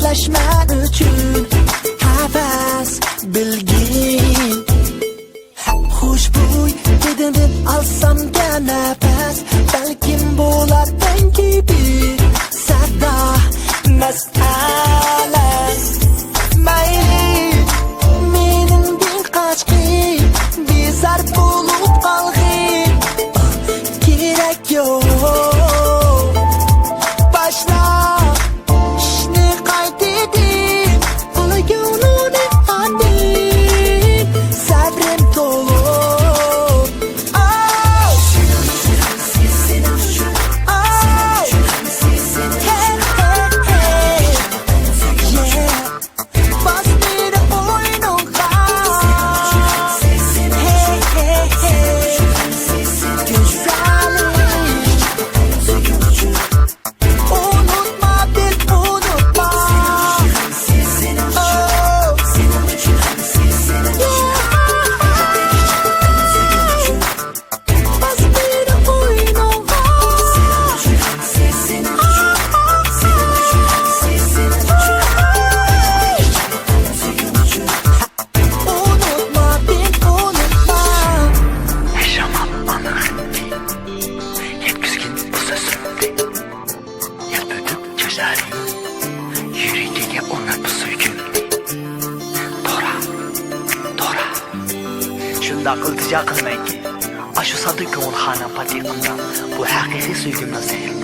birleşmen üçün Havas bilgin Xushbo'y dedim deb alsam nafas Balkim bo'lar ben gibi Sada masala Mayli mening din qochqin Bezar bo'lib qolg'in Kerak yo'q Başla ishni qaytadim Qolganini adim Sabrim to'liq Yüreğine onlar bu söykümlü Dora Şunda iltica qilmayki Ashu sadık ko'ngil xona patiqimdan Bu haqiqiy söygümdan sevildi